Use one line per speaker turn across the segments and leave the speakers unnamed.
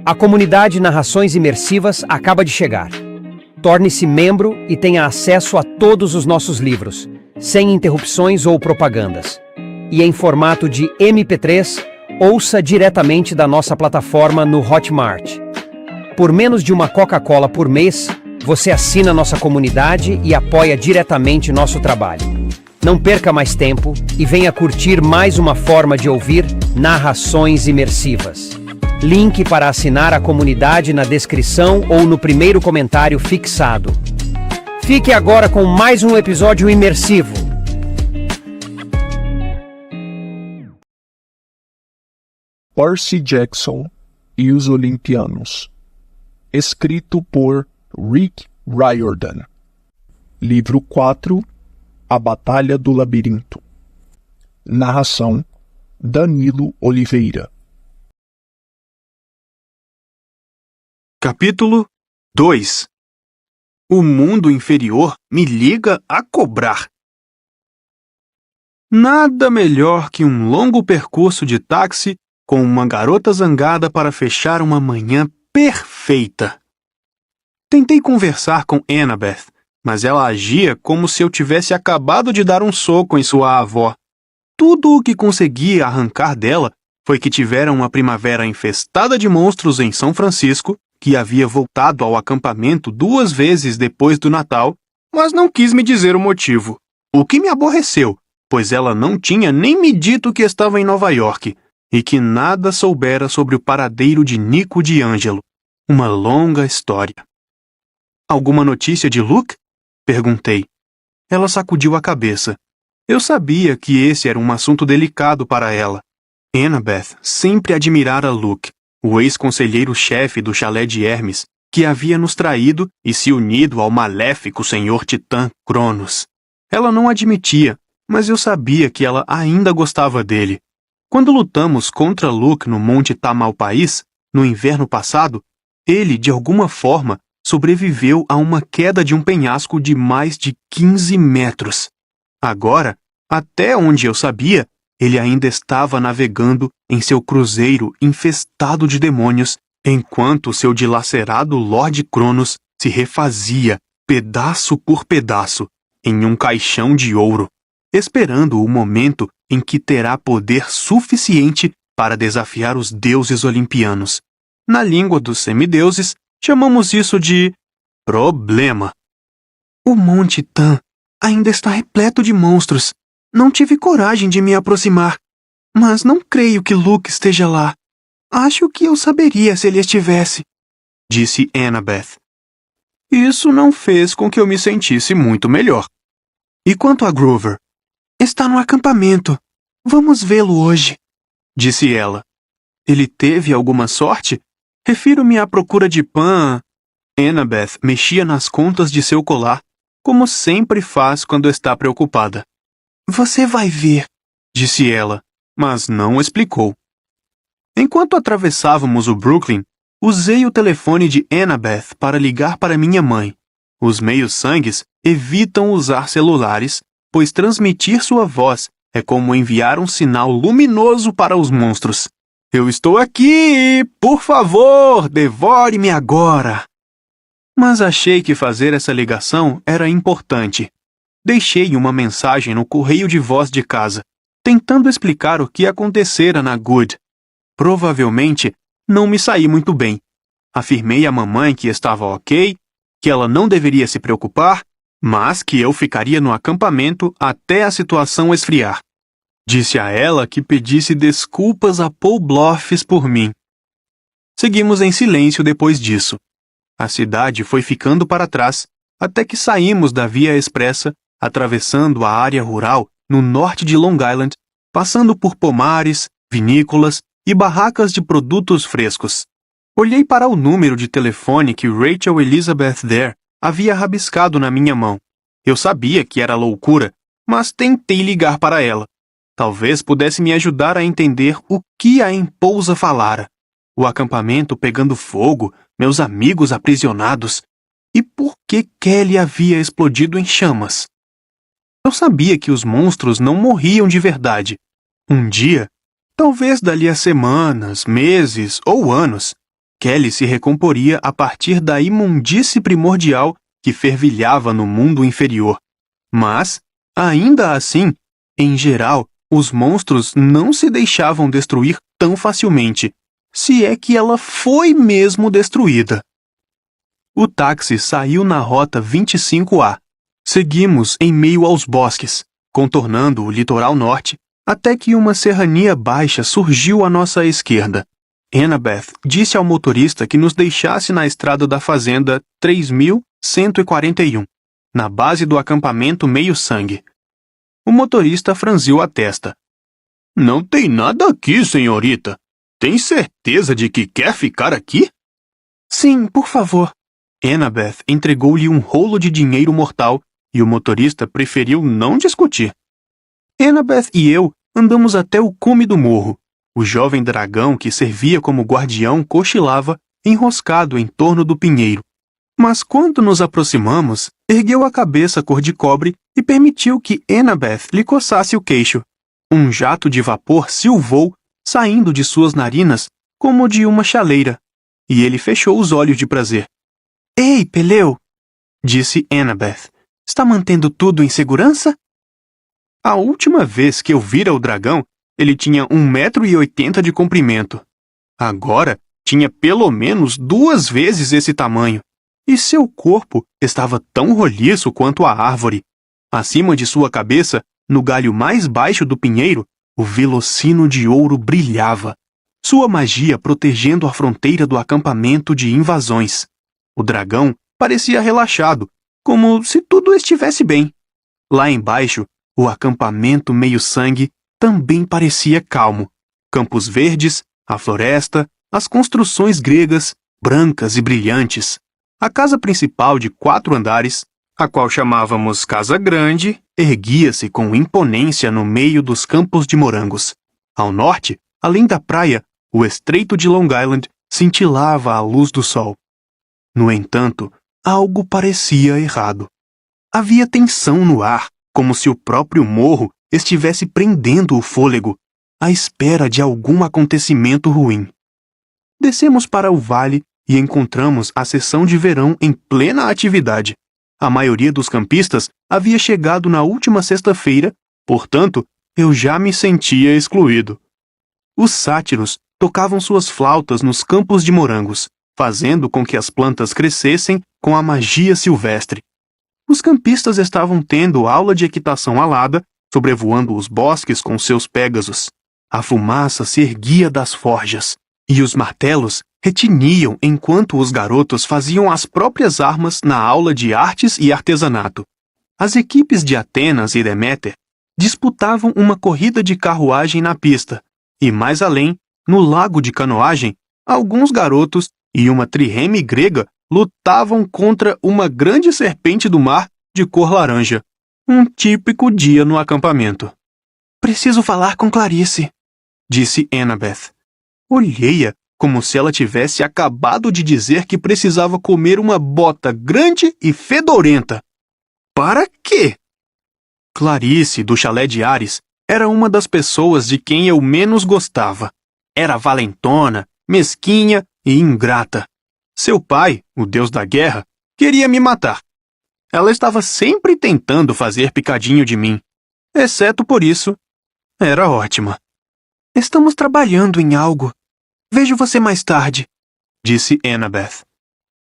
A comunidade Narrações Imersivas acaba de chegar. Torne-se membro e tenha acesso a todos os nossos livros, sem interrupções ou propagandas. E em formato de MP3, ouça diretamente da nossa plataforma no Hotmart. Por menos de uma Coca-Cola por mês, você assina nossa comunidade e apoia diretamente nosso trabalho. Não perca mais tempo e venha curtir mais uma forma de ouvir Narrações Imersivas. Link para assinar a comunidade na descrição ou no primeiro comentário fixado. Fique agora com mais um episódio imersivo.
Percy Jackson e os Olimpianos. Escrito por Rick Riordan. Livro 4, A Batalha do Labirinto. Narração, Danilo Oliveira.
Capítulo 2. O mundo inferior me liga a cobrar. Nada melhor que um longo percurso de táxi com uma garota zangada para fechar uma manhã perfeita. Tentei conversar com Annabeth, mas ela agia como se eu tivesse acabado de dar um soco em sua avó. Tudo o que consegui arrancar dela foi que tivera uma primavera infestada de monstros em São Francisco, que havia voltado ao acampamento 2 vezes depois do Natal, mas não quis me dizer o motivo. O que me aborreceu, pois ela não tinha nem me dito que estava em Nova York, e que nada soubera sobre o paradeiro de Nico D'Angelo. Uma longa história. Alguma notícia de Luke? Perguntei. Ela sacudiu a cabeça. Eu sabia que esse era um assunto delicado para ela. Annabeth sempre admirara Luke, o ex-conselheiro-chefe do chalé de Hermes, que havia nos traído e se unido ao maléfico senhor Titã Cronos. Ela não admitia, mas eu sabia que ela ainda gostava dele. Quando lutamos contra Luke no Monte Tamalpais, no inverno passado, ele, de alguma forma, sobreviveu a uma queda de um penhasco de mais de 15 metros. Agora, até onde eu sabia, ele ainda estava navegando em seu cruzeiro infestado de demônios, enquanto seu dilacerado Lorde Cronos se refazia, pedaço por pedaço, em um caixão de ouro, esperando o momento em que terá poder suficiente para desafiar os deuses olimpianos. Na língua dos semideuses, chamamos isso de problema. O Monte Tan ainda está repleto de monstros. Não tive coragem de me aproximar, mas não creio que Luke esteja lá. Acho que eu saberia se ele estivesse, disse Annabeth. Isso não fez com que eu me sentisse muito melhor. E quanto a Grover? Está no acampamento. Vamos vê-lo hoje, disse ela. Ele teve alguma sorte? Refiro-me à procura de Pan. Annabeth mexia nas contas de seu colar, como sempre faz quando está preocupada. Você vai ver, disse ela, mas não explicou. Enquanto atravessávamos o Brooklyn, usei o telefone de Annabeth para ligar para minha mãe. Os meios-sangues evitam usar celulares, pois transmitir sua voz é como enviar um sinal luminoso para os monstros. Eu estou aqui! Por favor, devore-me agora! Mas achei que fazer essa ligação era importante. Deixei uma mensagem no correio de voz de casa, tentando explicar o que acontecera na Good. Provavelmente, não me saí muito bem. Afirmei à mamãe que estava ok, que ela não deveria se preocupar, mas que eu ficaria no acampamento até a situação esfriar. Disse a ela que pedisse desculpas a Paul Bluffs por mim. Seguimos em silêncio depois disso. A cidade foi ficando para trás, até que saímos da via expressa, atravessando a área rural no norte de Long Island, passando por pomares, vinícolas e barracas de produtos frescos. Olhei para o número de telefone que Rachel Elizabeth Dare havia rabiscado na minha mão. Eu sabia que era loucura, mas tentei ligar para ela. Talvez pudesse me ajudar a entender o que a empousa falara. O acampamento pegando fogo, meus amigos aprisionados. E por que Kelly havia explodido em chamas? Eu sabia que os monstros não morriam de verdade. Um dia, talvez dali a semanas, meses ou anos, Kelly se recomporia a partir da imundície primordial que fervilhava no mundo inferior. Mas, ainda assim, em geral, os monstros não se deixavam destruir tão facilmente, se é que ela foi mesmo destruída. O táxi saiu na rota 25A. Seguimos em meio aos bosques, contornando o litoral norte, até que uma serrania baixa surgiu à nossa esquerda. Annabeth disse ao motorista que nos deixasse na estrada da fazenda 3141, na base do acampamento Meio-Sangue. O motorista franziu a testa. Não tem nada aqui, senhorita. Tem certeza de que quer ficar aqui? Sim, por favor. Annabeth entregou-lhe um rolo de dinheiro mortal e o motorista preferiu não discutir. Annabeth e eu andamos até o cume do morro. O jovem dragão que servia como guardião cochilava, enroscado em torno do pinheiro. Mas quando nos aproximamos, ergueu a cabeça cor de cobre e permitiu que Annabeth lhe coçasse o queixo. Um jato de vapor silvou, saindo de suas narinas como de uma chaleira, e ele fechou os olhos de prazer. Ei, Peleu! Disse Annabeth. Está mantendo tudo em segurança? A última vez que eu vira o dragão, ele tinha 1,80 m de comprimento. Agora tinha pelo menos 2 vezes esse tamanho, e seu corpo estava tão roliço quanto a árvore. Acima de sua cabeça, no galho mais baixo do pinheiro, o velocino de ouro brilhava, sua magia protegendo a fronteira do acampamento de invasões. O dragão parecia relaxado, como se tudo estivesse bem. Lá embaixo, o acampamento Meio-Sangue também parecia calmo. Campos verdes, a floresta, as construções gregas, brancas e brilhantes. A casa principal de 4 andares, a qual chamávamos Casa Grande, erguia-se com imponência no meio dos campos de morangos. Ao norte, além da praia, o estreito de Long Island cintilava à luz do sol. No entanto, algo parecia errado. Havia tensão no ar, como se o próprio morro estivesse prendendo o fôlego, à espera de algum acontecimento ruim. Descemos para o vale e encontramos a sessão de verão em plena atividade. A maioria dos campistas havia chegado na última sexta-feira, portanto, eu já me sentia excluído. Os sátiros tocavam suas flautas nos campos de morangos, fazendo com que as plantas crescessem com a magia silvestre. Os campistas estavam tendo aula de equitação alada, sobrevoando os bosques com seus pégasos. A fumaça se erguia das forjas, e os martelos retiniam enquanto os garotos faziam as próprias armas na aula de artes e artesanato. As equipes de Atenas e Deméter disputavam uma corrida de carruagem na pista, e mais além, no lago de canoagem, alguns garotos e uma trireme grega lutavam contra uma grande serpente do mar de cor laranja. Um típico dia no acampamento. Preciso falar com Clarice, disse Annabeth. Olhei-a como se ela tivesse acabado de dizer que precisava comer uma bota grande e fedorenta. Para quê? Clarice, do chalé de Ares, era uma das pessoas de quem eu menos gostava. Era valentona, mesquinha e ingrata. Seu pai, o deus da guerra, queria me matar. Ela estava sempre tentando fazer picadinho de mim. Exceto por isso, era ótima. Estamos trabalhando em algo. Vejo você mais tarde, disse Annabeth.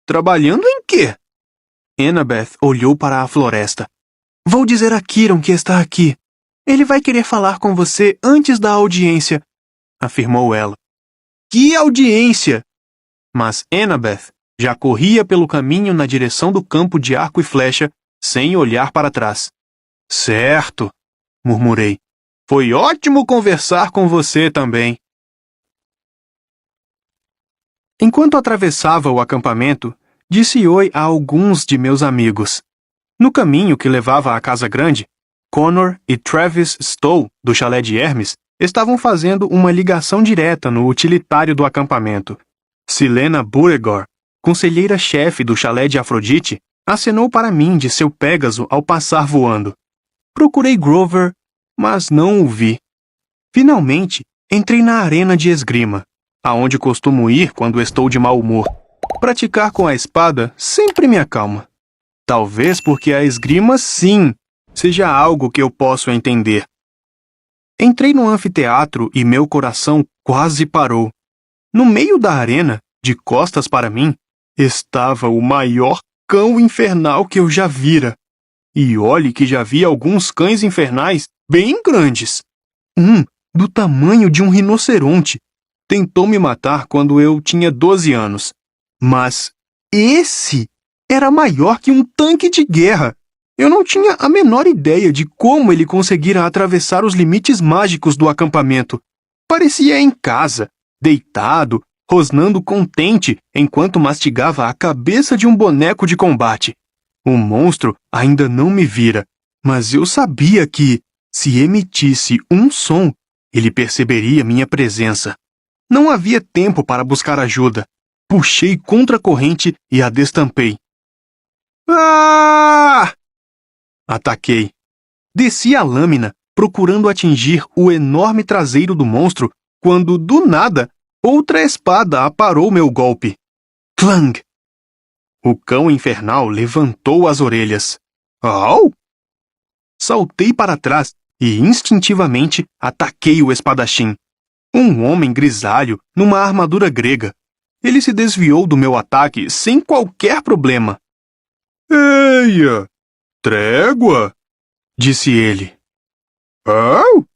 Trabalhando em quê? Annabeth olhou para a floresta. Vou dizer a Kiron que está aqui. Ele vai querer falar com você antes da audiência, afirmou ela. Que audiência? Mas Annabeth já corria pelo caminho na direção do campo de arco e flecha, sem olhar para trás. Certo, murmurei. Foi ótimo conversar com você também. Enquanto atravessava o acampamento, disse oi a alguns de meus amigos. No caminho que levava à Casa Grande, Connor e Travis Stowe, do chalé de Hermes, estavam fazendo uma ligação direta no utilitário do acampamento. Silena Beauregard, conselheira-chefe do chalé de Afrodite, acenou para mim de seu Pégaso ao passar voando. Procurei Grover, mas não o vi. Finalmente, entrei na arena de esgrima. aonde costumo ir quando estou de mau humor. Praticar com a espada sempre me acalma. Talvez porque a esgrima, sim, seja algo que eu posso entender. Entrei no anfiteatro e meu coração quase parou. No meio da arena, de costas para mim, estava o maior cão infernal que eu já vira. E olhe que já vi alguns cães infernais bem grandes. Um, do tamanho de um rinoceronte, tentou me matar quando eu tinha 12 anos. Mas esse era maior que um tanque de guerra. Eu não tinha a menor ideia de como ele conseguira atravessar os limites mágicos do acampamento. Parecia em casa, deitado, rosnando contente enquanto mastigava a cabeça de um boneco de combate. O monstro ainda não me vira, mas eu sabia que, se emitisse um som, ele perceberia minha presença. Não havia tempo para buscar ajuda. Puxei contra a corrente e a destampei. Ah! Ataquei. Desci a lâmina, procurando atingir o enorme traseiro do monstro, quando, do nada, outra espada aparou meu golpe. Clang! O cão infernal levantou as orelhas. Au! Saltei para trás e instintivamente ataquei o espadachim. Um homem grisalho numa armadura grega. Ele se desviou do meu ataque sem qualquer problema. Eia! Trégua! Disse ele. Au!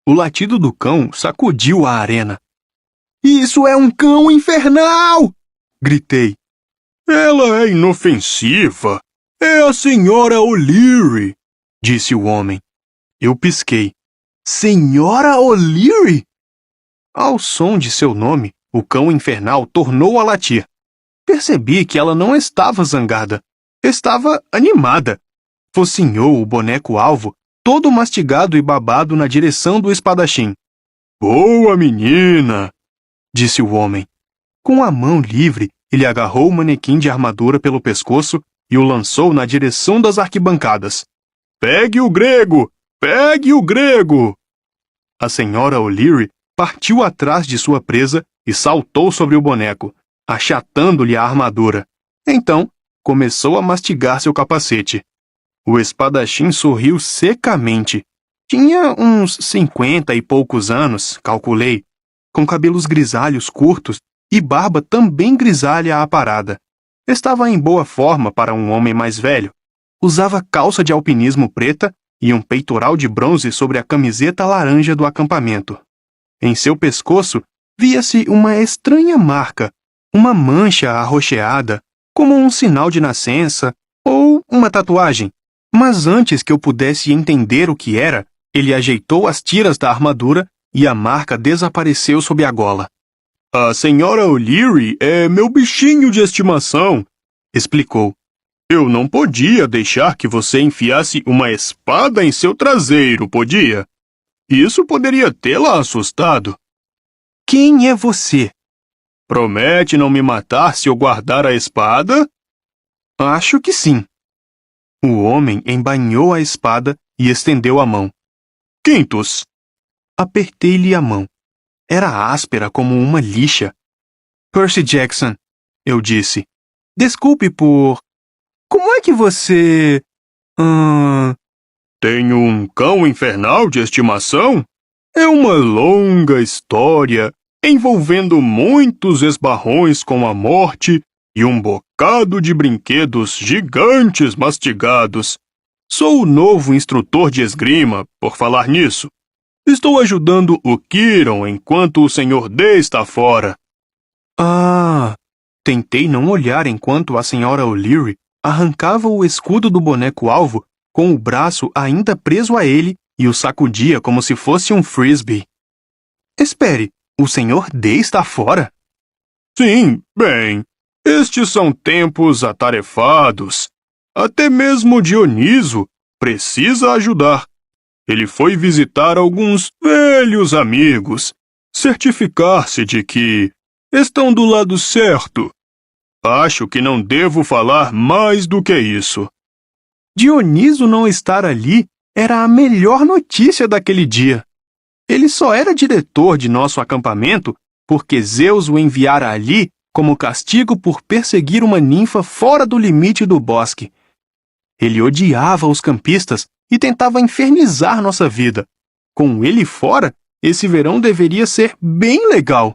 O latido do cão sacudiu a arena. Isso é um cão infernal! Gritei. Ela é inofensiva. É a senhora O'Leary, disse o homem. Eu pisquei. Senhora O'Leary? Ao som de seu nome, o cão infernal tornou a latir. Percebi que ela não estava zangada. Estava animada. Focinhou o boneco-alvo, todo mastigado e babado na direção do espadachim. Boa menina, disse o homem. Com a mão livre, ele agarrou o manequim de armadura pelo pescoço e o lançou na direção das arquibancadas. Pegue o grego! Pegue o grego! A senhora O'Leary partiu atrás de sua presa e saltou sobre o boneco, achatando-lhe a armadura. Então, começou a mastigar seu capacete. O espadachim sorriu secamente. Tinha uns 50 e poucos anos, calculei, com cabelos grisalhos curtos e barba também grisalha aparada. Estava em boa forma para um homem mais velho. Usava calça de alpinismo preta e um peitoral de bronze sobre a camiseta laranja do acampamento. Em seu pescoço, via-se uma estranha marca, uma mancha arroxeada, como um sinal de nascença ou uma tatuagem. Mas antes que eu pudesse entender o que era, ele ajeitou as tiras da armadura e a marca desapareceu sob a gola. A senhora O'Leary é meu bichinho de estimação, explicou. Eu não podia deixar que você enfiasse uma espada em seu traseiro, podia? Isso poderia tê-la assustado. Quem é você? Promete não me matar se eu guardar a espada? Acho que sim. O homem embainhou a espada e estendeu a mão. Quintus. Apertei-lhe a mão. Era áspera como uma lixa. Percy Jackson, eu disse. Desculpe por... Como é que você... Tenho um cão infernal de estimação? É uma longa história envolvendo muitos esbarrões com a morte e um bocado de brinquedos gigantes mastigados. Sou o novo instrutor de esgrima, por falar nisso. Estou ajudando o Kiron enquanto o Sr. D está fora. Ah! Tentei não olhar enquanto a senhora O'Leary arrancava o escudo do boneco-alvo com o braço ainda preso a ele e o sacudia como se fosse um frisbee. Espere, o Sr. D está fora? Sim, bem, estes são tempos atarefados. Até mesmo Dioniso precisa ajudar. Ele foi visitar alguns velhos amigos, certificar-se de que estão do lado certo. Acho que não devo falar mais do que isso. Dioniso não estar ali era a melhor notícia daquele dia. Ele só era diretor de nosso acampamento porque Zeus o enviara ali como castigo por perseguir uma ninfa fora do limite do bosque. Ele odiava os campistas e tentava infernizar nossa vida. Com ele fora, esse verão deveria ser bem legal.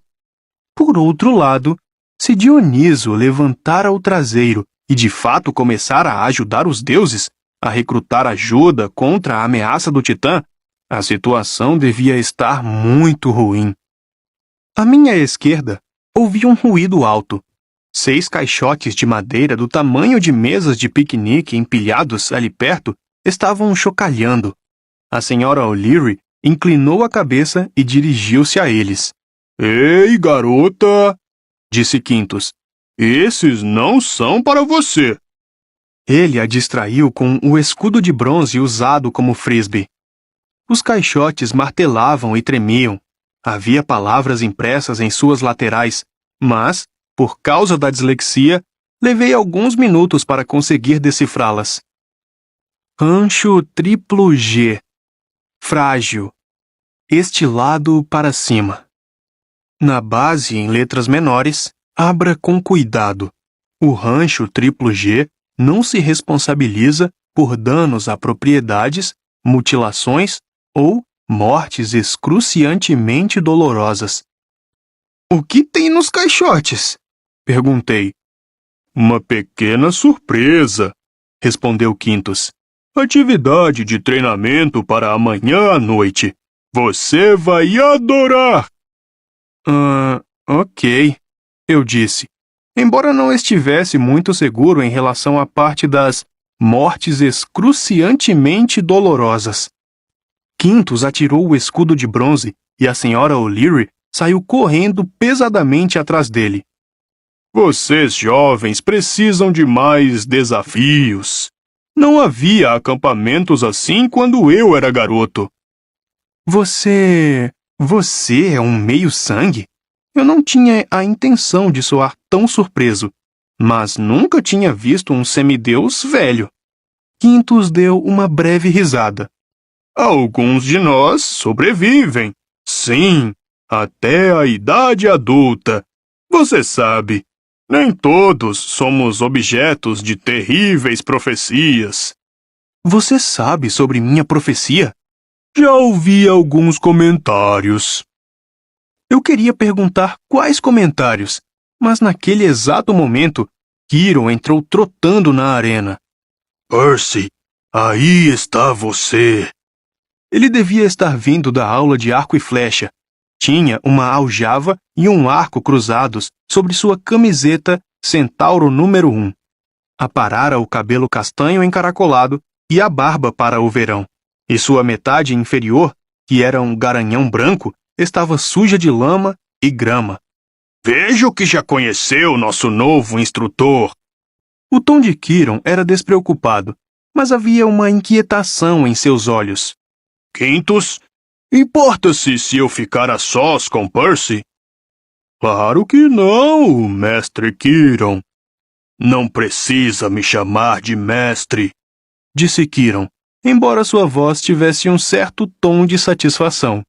Por outro lado, se Dioniso levantara o traseiro e de fato começara a ajudar os deuses a recrutar ajuda contra a ameaça do Titã, a situação devia estar muito ruim. À minha esquerda, ouvi um ruído alto. 6 caixotes de madeira do tamanho de mesas de piquenique empilhados ali perto estavam chocalhando. A senhora O'Leary inclinou a cabeça e dirigiu-se a eles.
Ei, garota! Disse Quintus. Esses não são para você.
Ele a distraiu com o escudo de bronze usado como frisbee. Os caixotes martelavam e tremiam. Havia palavras impressas em suas laterais, mas, por causa da dislexia, levei alguns minutos para conseguir decifrá-las. Rancho triplo G. Frágil. Estilado para cima. Na base, em letras menores, abra com cuidado. O rancho triplo G não se responsabiliza por danos a propriedades, mutilações ou mortes excruciantemente dolorosas. O que tem nos caixotes? Perguntei.
Uma pequena surpresa, respondeu Quintus. Atividade de treinamento para amanhã à noite. Você vai adorar!
Ok, eu disse, embora não estivesse muito seguro em relação à parte das mortes excruciantemente dolorosas. Quintus atirou o escudo de bronze e a senhora O'Leary saiu correndo pesadamente atrás dele.
Vocês jovens precisam de mais desafios. Não havia acampamentos assim quando eu era garoto.
Você é um meio-sangue? Eu não tinha a intenção de soar tão surpreso, mas nunca tinha visto um semideus velho. Quintus deu uma breve risada.
Alguns de nós sobrevivem. Sim, até a idade adulta. Você sabe, nem todos somos objetos de terríveis profecias.
Você sabe sobre minha profecia?
Já ouvi alguns comentários.
Eu queria perguntar quais comentários, mas naquele exato momento, Quirón entrou trotando na arena.
Percy, aí está você.
Ele devia estar vindo da aula de arco e flecha. Tinha uma aljava e um arco cruzados sobre sua camiseta Centauro número 1. Aparara o cabelo castanho encaracolado e a barba para o verão. E sua metade inferior, que era um garanhão branco, estava suja de lama e grama.
Vejo que já conheceu nosso novo instrutor.
O tom de Quirón era despreocupado, mas havia uma inquietação em seus olhos.
Quintus, importa-se se eu ficar a sós com Percy? Claro que não, mestre Quirón. Não precisa me chamar de mestre,
disse Quirón, embora sua voz tivesse um certo tom de satisfação.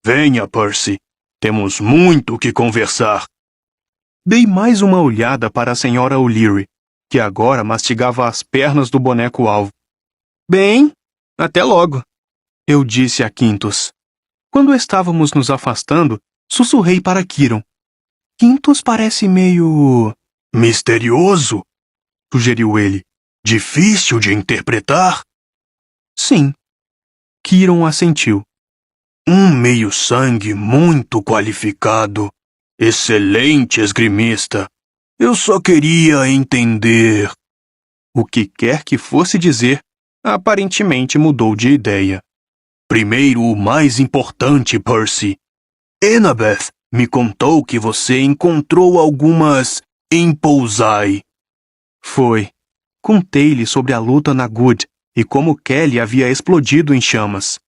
Venha, Percy. Temos muito que conversar.
Dei mais uma olhada para a senhora O'Leary, que agora mastigava as pernas do boneco-alvo. Bem, até logo, eu disse a Quintus. Quando estávamos nos afastando, sussurrei para Quirón. Quintus parece meio...
misterioso, sugeriu ele. Difícil de interpretar?
Sim. Quirón assentiu.
Um meio-sangue muito qualificado. Excelente esgrimista. Eu só queria entender.
O que quer que fosse dizer, aparentemente mudou de ideia.
Primeiro o mais importante, Percy. Annabeth me contou que você encontrou algumas Impousai.
Foi. Contei-lhe sobre a luta na Good e como Kelly havia explodido em chamas.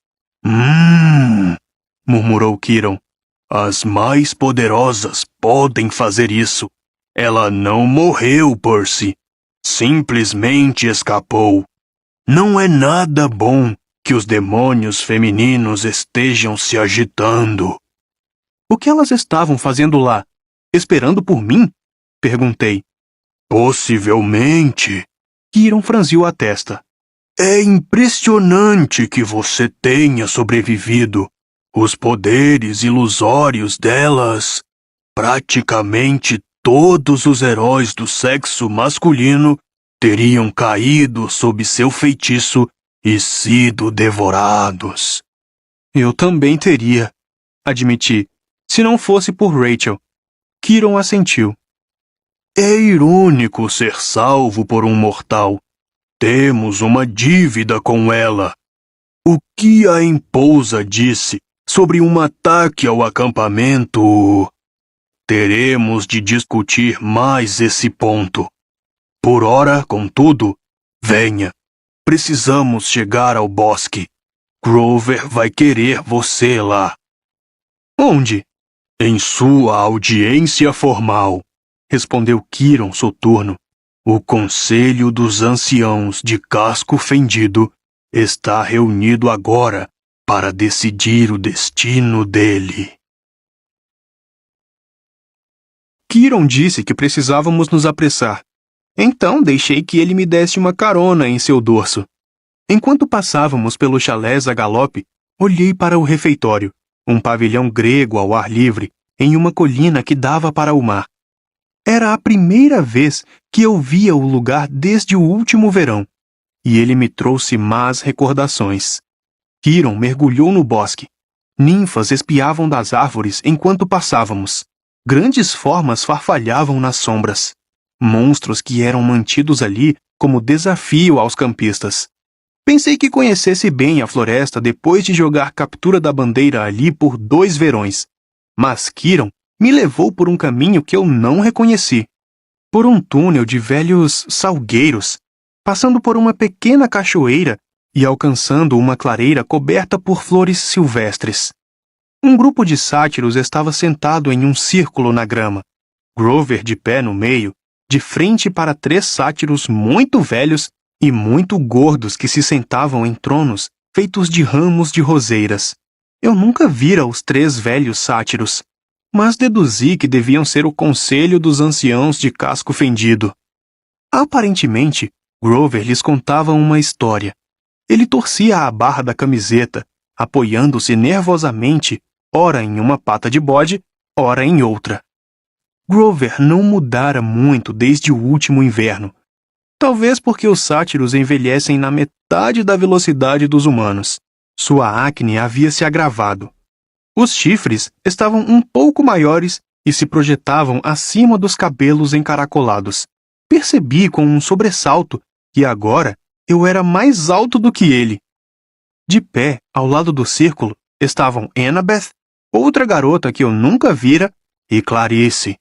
Murmurou Quirón. As mais poderosas podem fazer isso. Ela não morreu, Percy. Simplesmente escapou. Não é nada bom que os demônios femininos estejam se agitando.
O que elas estavam fazendo lá? Esperando por mim? Perguntei.
Possivelmente.
Kiron franziu a testa.
É impressionante que você tenha sobrevivido. Os poderes ilusórios delas. Praticamente todos os heróis do sexo masculino teriam caído sob seu feitiço e sido devorados.
Eu também teria, admiti, se não fosse por Rachel. Kiron assentiu.
É irônico ser salvo por um mortal. Temos uma dívida com ela. O que a esposa disse sobre um ataque ao acampamento? Teremos de discutir mais esse ponto. Por ora, contudo, venha. Precisamos chegar ao bosque. Grover vai querer você lá.
Onde?
Em sua audiência formal, respondeu Kiron soturno. O Conselho dos Anciãos de Casco Fendido está reunido agora para decidir o destino dele.
Kiron disse que precisávamos nos apressar. Então deixei que ele me desse uma carona em seu dorso. Enquanto passávamos pelo chalés a galope, olhei para o refeitório, um pavilhão grego ao ar livre, em uma colina que dava para o mar. Era a primeira vez que eu via o lugar desde o último verão, e ele me trouxe más recordações. Kiron mergulhou no bosque. Ninfas espiavam das árvores enquanto passávamos. Grandes formas farfalhavam nas sombras. Monstros que eram mantidos ali como desafio aos campistas. Pensei que conhecesse bem a floresta depois de jogar captura da bandeira ali por 2 verões. Mas Kiron me levou por um caminho que eu não reconheci. Por um túnel de velhos salgueiros, passando por uma pequena cachoeira e alcançando uma clareira coberta por flores silvestres. Um grupo de sátiros estava sentado em um círculo na grama. Grover de pé no meio, de frente para 3 sátiros muito velhos e muito gordos que se sentavam em tronos feitos de ramos de roseiras. Eu nunca vira os 3 velhos sátiros, mas deduzi que deviam ser o Conselho dos Anciãos de Casco Fendido. Aparentemente, Grover lhes contava uma história. Ele torcia a barra da camiseta, apoiando-se nervosamente, ora em uma pata de bode, ora em outra. Grover não mudara muito desde o último inverno. Talvez porque os sátiros envelhecem na metade da velocidade dos humanos. Sua acne havia se agravado. Os chifres estavam um pouco maiores e se projetavam acima dos cabelos encaracolados. Percebi com um sobressalto que agora eu era mais alto do que ele. De pé, ao lado do círculo, estavam Annabeth, outra garota que eu nunca vira, e Clarice.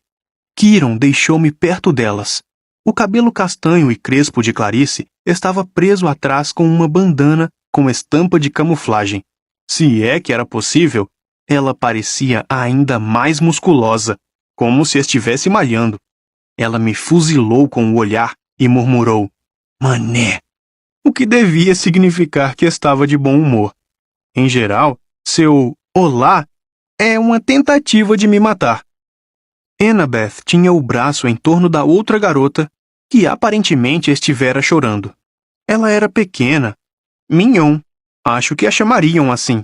Kiron deixou-me perto delas. O cabelo castanho e crespo de Clarice estava preso atrás com uma bandana com estampa de camuflagem. Se é que era possível, ela parecia ainda mais musculosa, como se estivesse malhando. Ela me fuzilou com o olhar e murmurou, "Mané", o que devia significar que estava de bom humor. Em geral, seu "olá" é uma tentativa de me matar. Annabeth tinha o braço em torno da outra garota, que aparentemente estivera chorando. Ela era pequena, mignon, acho que a chamariam assim,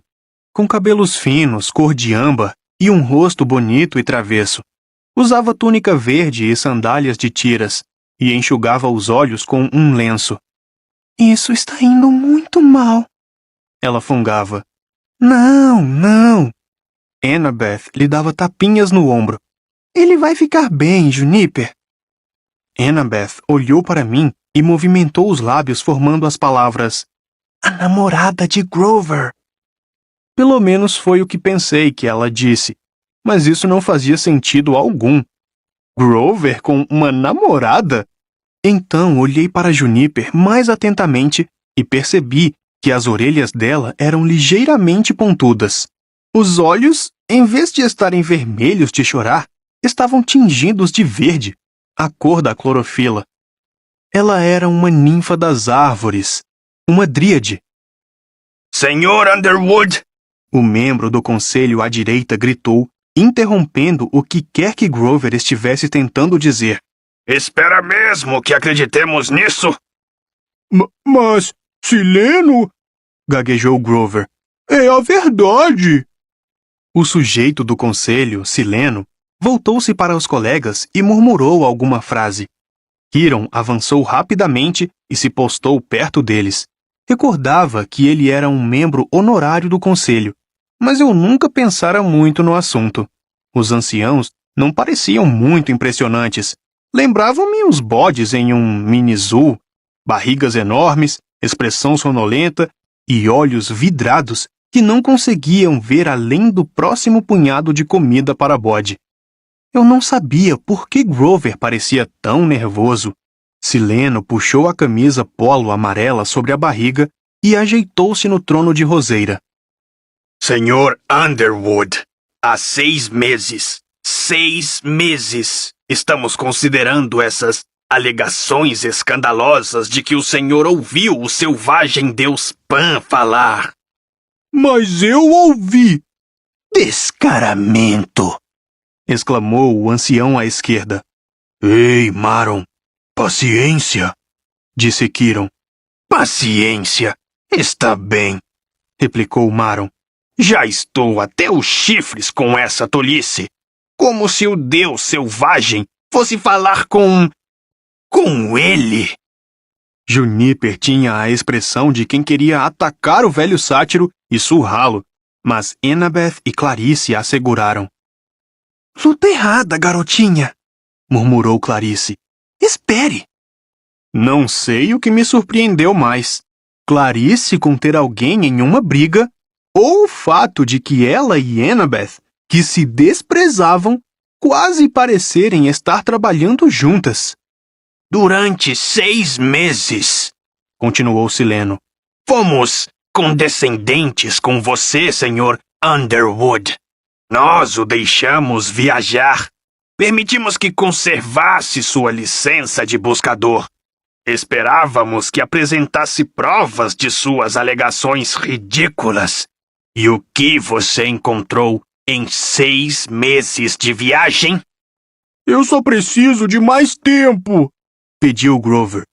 com cabelos finos, cor de âmbar e um rosto bonito e travesso. Usava túnica verde e sandálias de tiras, e enxugava os olhos com um lenço. "Isso está indo muito mal", ela fungava. "Não, não." Annabeth lhe dava tapinhas no ombro. "Ele vai ficar bem, Juniper." Annabeth olhou para mim e movimentou os lábios formando as palavras "a namorada de Grover." Pelo menos foi o que pensei que ela disse, mas isso não fazia sentido algum. Grover com uma namorada? Então olhei para Juniper mais atentamente e percebi que as orelhas dela eram ligeiramente pontudas. Os olhos, em vez de estarem vermelhos de chorar, estavam tingidos de verde, a cor da clorofila. Ela era uma ninfa das árvores, uma dríade.
"Senhor Underwood!"
O membro do conselho à direita gritou, interrompendo o que quer que Grover estivesse tentando dizer.
Espera mesmo que acreditemos nisso?
Mas, Sileno,
Gaguejou Grover.
é a verdade.
O sujeito do conselho, Sileno, voltou-se para os colegas e murmurou alguma frase. Kiron avançou rapidamente e se postou perto deles. Recordava que ele era um membro honorário do conselho, mas eu nunca pensara muito no assunto. Os anciãos não pareciam muito impressionantes. Lembravam-me os bodes em um mini-zoo, barrigas enormes, expressão sonolenta e olhos vidrados que não conseguiam ver além do próximo punhado de comida para bode. Eu não sabia por que Grover parecia tão nervoso. Sileno puxou a camisa polo amarela sobre a barriga e ajeitou-se no trono de roseira.
Senhor Underwood, há 6 meses, estamos considerando essas alegações escandalosas de que o senhor ouviu o selvagem deus Pan falar.
Mas eu ouvi.
Descaramento!
Exclamou o ancião à esquerda.
Ei, Maron, paciência,
Disse Kiron.
paciência, está bem,
Replicou Maron.
já estou até os chifres com essa tolice, como se o deus selvagem fosse falar com ele.
Juniper tinha a expressão de quem queria atacar o velho sátiro e surrá-lo, mas Annabeth e Clarice a asseguraram.
Luta errada, garotinha,
Murmurou Clarice.
espere.
Não sei o que me surpreendeu mais. Clarice conter alguém em uma briga, ou o fato de que ela e Annabeth, que se desprezavam, quase parecerem estar trabalhando juntas.
Durante 6 meses,
Continuou Sileno.
fomos condescendentes com você, senhor Underwood. Nós o deixamos viajar. Permitimos que conservasse sua licença de buscador. Esperávamos que apresentasse provas de suas alegações ridículas. E o que você encontrou em 6 meses de viagem?
Eu só preciso de mais tempo.
Pediu Grover.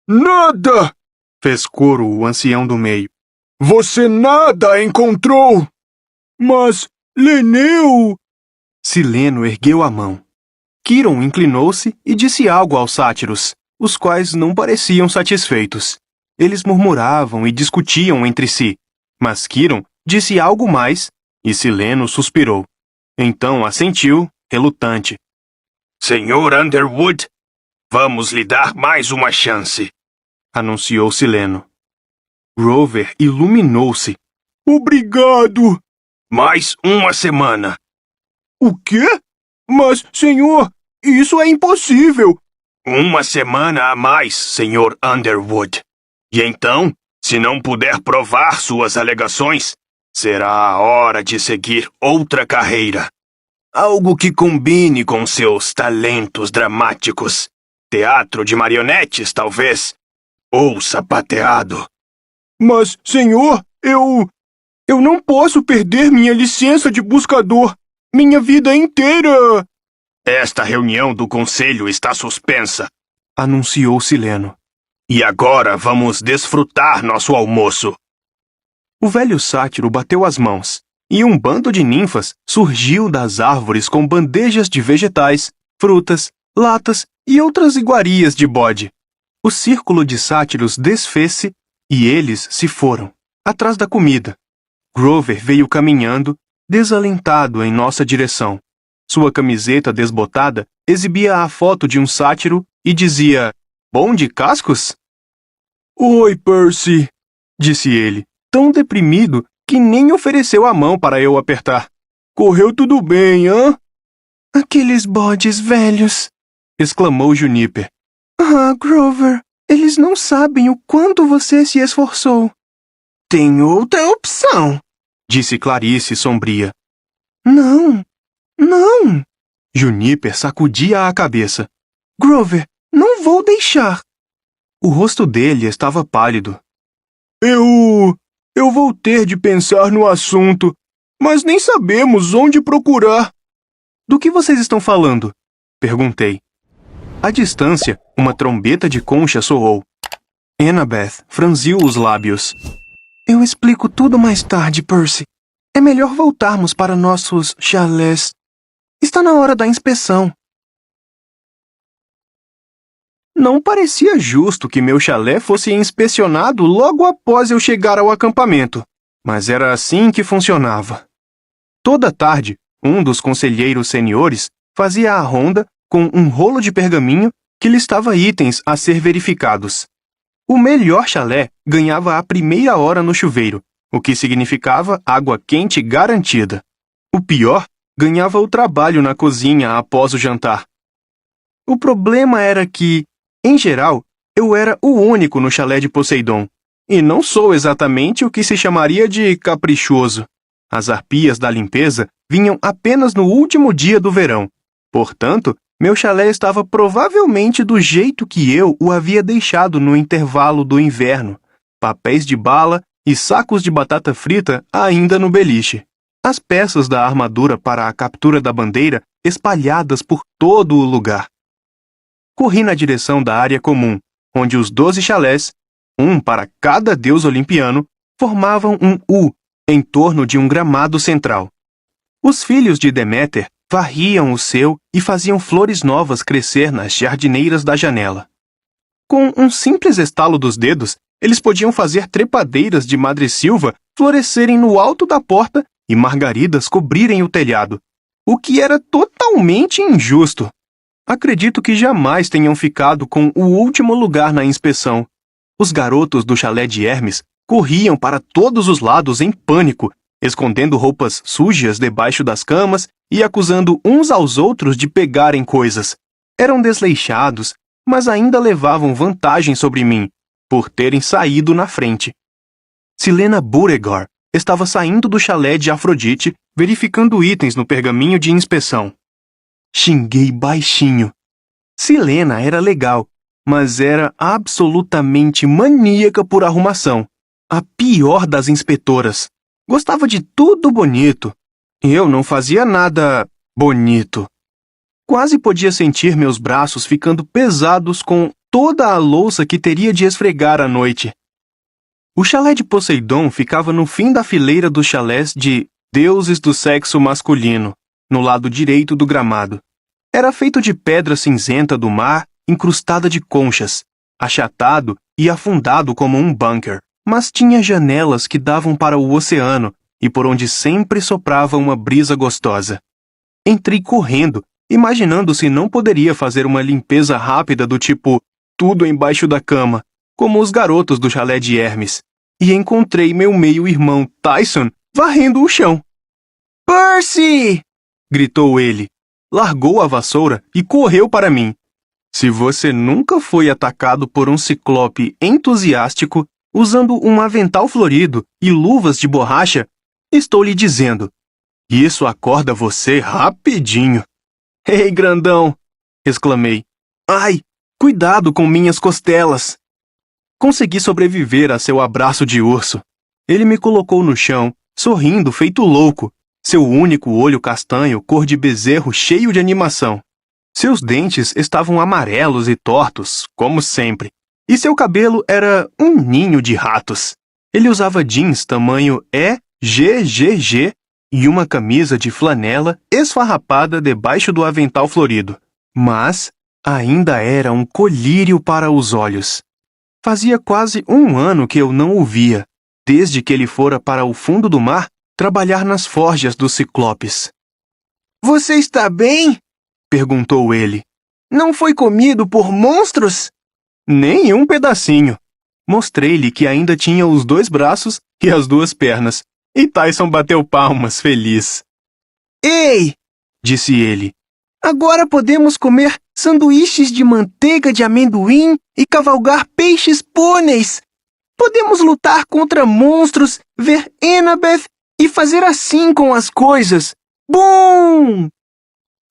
Nada!
Fez coro o ancião do meio.
Você nada encontrou. Mas, Leneu...
Sileno ergueu a mão. Kiron inclinou-se e disse algo aos sátiros, os quais não pareciam satisfeitos. Eles murmuravam e discutiam entre si, mas Kiron disse algo mais e Sileno suspirou. Então assentiu, relutante.
Senhor Underwood, vamos lhe dar mais uma chance.
Anunciou Sileno. Grover iluminou-se.
Obrigado.
Mais uma semana.
O quê? Mas, senhor, isso é impossível.
Uma semana a mais, senhor Underwood. E então, se não puder provar suas alegações, será a hora de seguir outra carreira. Algo que combine com seus talentos dramáticos. Teatro de marionetes, talvez. Ou sapateado.
Mas, senhor, eu não posso perder minha licença de buscador. Minha vida inteira...
Esta reunião do conselho está suspensa.
Anunciou Sileno.
E agora vamos desfrutar nosso almoço.
O velho sátiro bateu as mãos, e um bando de ninfas surgiu das árvores com bandejas de vegetais, frutas, latas e outras iguarias de bode. O círculo de sátiros desfez-se e eles se foram, atrás da comida. Grover veio caminhando, desalentado em nossa direção. Sua camiseta desbotada exibia a foto de um sátiro e dizia: "Bom de cascos?"
Oi, Percy,
disse ele, tão deprimido que nem ofereceu a mão para eu apertar.
Correu tudo bem, hã?
Aqueles bodes velhos, exclamou Juniper.
Ah, Grover, eles não sabem o quanto você se esforçou.
Tem outra opção, disse Clarice sombria.
Não, não.
Juniper sacudia a cabeça.
Grover, não vou deixar.
O rosto dele estava pálido.
Eu vou ter de pensar no assunto, mas nem sabemos onde procurar.
Do que vocês estão falando? Perguntei. À distância, uma trombeta de concha soou. Annabeth franziu os lábios. Eu explico tudo mais tarde, Percy. É melhor voltarmos para nossos chalés. Está na hora da inspeção. Não parecia justo que meu chalé fosse inspecionado logo após eu chegar ao acampamento, mas era assim que funcionava. Toda tarde, um dos conselheiros seniores fazia a ronda com um rolo de pergaminho que listava itens a ser verificados. O melhor chalé ganhava a primeira hora no chuveiro, o que significava água quente garantida. O pior ganhava o trabalho na cozinha após o jantar. O problema era que, em geral, eu era o único no chalé de Poseidon, e não sou exatamente o que se chamaria de caprichoso. As arpias da limpeza vinham apenas no último dia do verão. Portanto, meu chalé estava provavelmente do jeito que eu o havia deixado no intervalo do inverno, papéis de bala e sacos de batata frita ainda no beliche. As peças da armadura para a captura da bandeira espalhadas por todo o lugar. Corri na direção da área comum, onde os 12 chalés, um para cada deus olimpiano, formavam um U em torno de um gramado central. Os filhos de Deméter varriam o seu e faziam flores novas crescer nas jardineiras da janela. Com um simples estalo dos dedos, eles podiam fazer trepadeiras de madressilva florescerem no alto da porta e margaridas cobrirem o telhado, o que era totalmente injusto. Acredito que jamais tenham ficado com o último lugar na inspeção. Os garotos do chalé de Hermes corriam para todos os lados em pânico, escondendo roupas sujas debaixo das camas e acusando uns aos outros de pegarem coisas. Eram desleixados, mas ainda levavam vantagem sobre mim, por terem saído na frente. Silena Beauregard estava saindo do chalé de Afrodite, verificando itens no pergaminho de inspeção. Xinguei baixinho. Silena era legal, mas era absolutamente maníaca por arrumação. A pior das inspetoras. Gostava de tudo bonito. Eu não fazia nada bonito. Quase podia sentir meus braços ficando pesados com toda a louça que teria de esfregar à noite. O chalé de Poseidon ficava no fim da fileira dos chalés de deuses do sexo masculino, no lado direito do gramado. Era feito de pedra cinzenta do mar, incrustada de conchas, achatado e afundado como um bunker, mas tinha janelas que davam para o oceano e por onde sempre soprava uma brisa gostosa. Entrei correndo, imaginando se não poderia fazer uma limpeza rápida do tipo tudo embaixo da cama, como os garotos do chalé de Hermes, e encontrei meu meio-irmão Tyson varrendo o chão. Percy! Gritou ele. Largou a vassoura e correu para mim. Se você nunca foi atacado por um ciclope entusiástico, usando um avental florido e luvas de borracha, estou lhe dizendo, isso acorda você rapidinho. Ei, grandão! Exclamei. Ai, cuidado com minhas costelas! Consegui sobreviver a seu abraço de urso. Ele me colocou no chão, sorrindo feito louco, seu único olho castanho cor de bezerro cheio de animação. Seus dentes estavam amarelos e tortos, como sempre, e seu cabelo era um ninho de ratos. Ele usava jeans tamanho EGGG e uma camisa de flanela esfarrapada debaixo do avental florido. Mas ainda era um colírio para os olhos. Fazia quase um ano que eu não o via, desde que ele fora para o fundo do mar trabalhar nas forjas dos ciclopes. Você está bem? Perguntou ele. Não foi comido por monstros? Nem um pedacinho. Mostrei-lhe que ainda tinha os 2 braços e as 2 pernas, e Tyson bateu palmas, feliz. Ei! Disse ele. Agora podemos comer sanduíches de manteiga de amendoim e cavalgar peixes pôneis. Podemos lutar contra monstros, ver Annabeth e fazer assim com as coisas. Bum!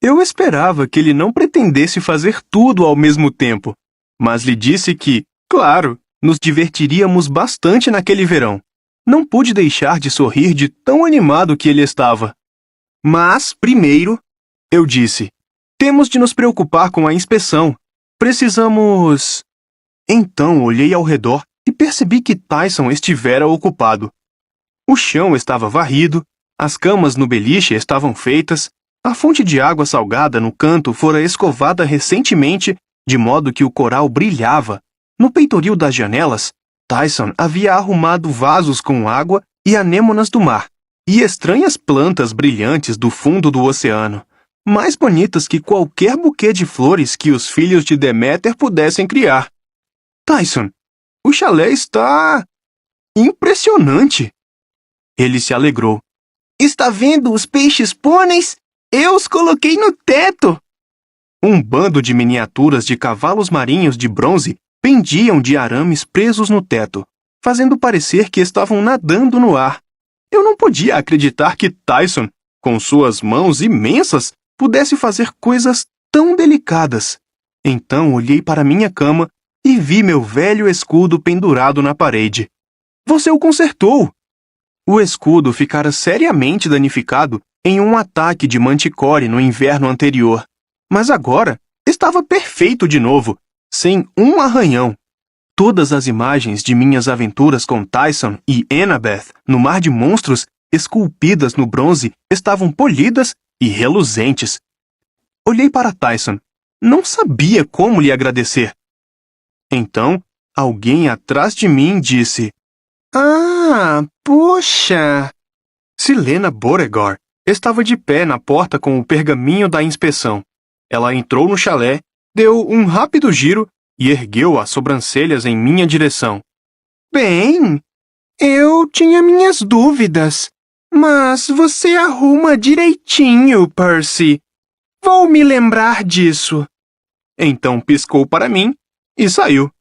Eu esperava que ele não pretendesse fazer tudo ao mesmo tempo, mas lhe disse que, claro, nos divertiríamos bastante naquele verão. Não pude deixar de sorrir de tão animado que ele estava. Mas, primeiro, Eu disse. Temos de nos preocupar com a inspeção. Precisamos... Então olhei ao redor e percebi que Tyson estivera ocupado. O chão estava varrido, as camas no beliche estavam feitas, a fonte de água salgada no canto fora escovada recentemente, de modo que o coral brilhava. No peitoril das janelas, Tyson havia arrumado vasos com água e anêmonas do mar, e estranhas plantas brilhantes do fundo do oceano, mais bonitas que qualquer buquê de flores que os filhos de Deméter pudessem criar. Tyson, o chalé está... impressionante! Ele se alegrou. Está vendo os peixes pôneis? Eu os coloquei no teto! Um bando de miniaturas de cavalos marinhos de bronze pendiam de arames presos no teto, fazendo parecer que estavam nadando no ar. Eu não podia acreditar que Tyson, com suas mãos imensas, pudesse fazer coisas tão delicadas. Então olhei para minha cama e vi meu velho escudo pendurado na parede. Você o consertou! O escudo ficara seriamente danificado em um ataque de manticore no inverno anterior, mas agora estava perfeito de novo, sem um arranhão. Todas as imagens de minhas aventuras com Tyson e Annabeth no Mar de Monstros, esculpidas no bronze, estavam polidas e reluzentes. Olhei para Tyson. Não sabia como lhe agradecer. Então, alguém atrás de mim disse: Ah, poxa! Silena Beauregard estava de pé na porta com o pergaminho da inspeção. Ela entrou no chalé, deu um rápido giro e ergueu as sobrancelhas em minha direção. Bem, eu tinha minhas dúvidas, mas você arruma direitinho, Percy. Vou me lembrar disso. Então piscou para mim e saiu.